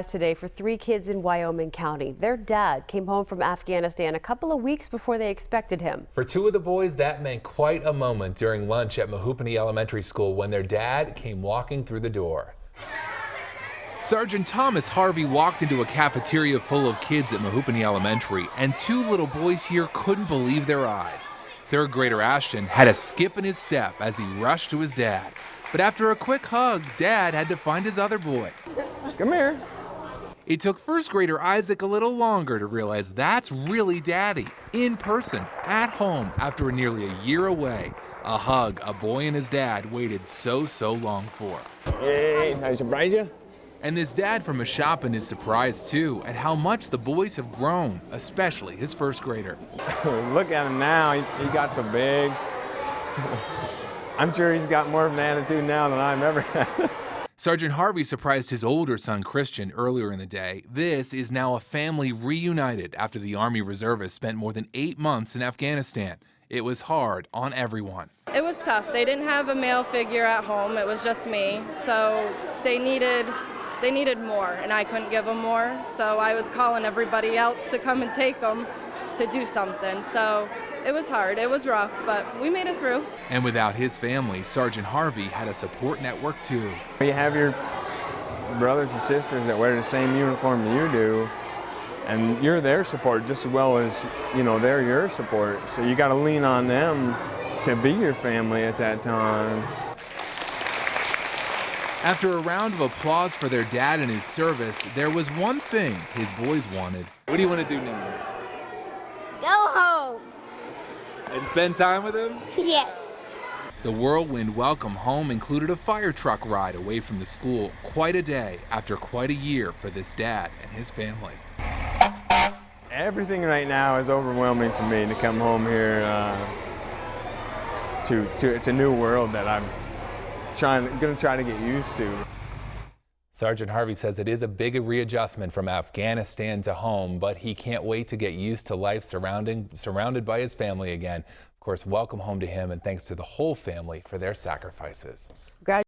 Today for 3 kids in Wyoming County. Their dad came home from Afghanistan a couple of weeks before they expected him. For 2 of the boys, that meant quite a moment during lunch at Mehoopany Elementary School when their dad came walking through the door. Sergeant Thomas Harvey walked into a cafeteria full of kids at Mehoopany Elementary, and 2 little boys here couldn't believe their eyes. 3rd grader Ashton had a skip in his step as he rushed to his dad. But after a quick hug, Dad had to find his other boy. Come here. It took 1st grader Isaac a little longer to realize that's really Daddy, in person, at home, after nearly a year away. A hug a boy and his dad waited so long for. Hey, I surprise you? And this dad from Mehoopany is surprised too at how much the boys have grown, especially his 1st grader. Look at him now, he got so big. I'm sure he's got more of an attitude now than I've ever had. Sergeant Harvey surprised his older son Christian earlier in the day. This is now a family reunited after the Army reservists spent more than 8 months in Afghanistan. It was hard on everyone. It was tough. They didn't have a male figure at home. It was just me. So they needed more, and I couldn't give them more. So I was calling everybody else to come and take them to do something. So it was hard, it was rough, but we made it through. And without his family, Sergeant Harvey had a support network too. You have your brothers and sisters that wear the same uniform you do, and you're their support just as well as, they're your support. So you got to lean on them to be your family at that time. After a round of applause for their dad and his service, there was one thing his boys wanted. What do you want to do now? Go home. And spend time with him? Yes. The whirlwind welcome home included a fire truck ride away from the school. Quite a day after quite a year for this dad and his family. Everything right now is overwhelming for me to come home here it's a new world that I'm going to try to get used to. Sergeant Harvey says it is a big readjustment from Afghanistan to home, but he can't wait to get used to life surrounded by his family again. Of course, welcome home to him, and thanks to the whole family for their sacrifices. Congratulations.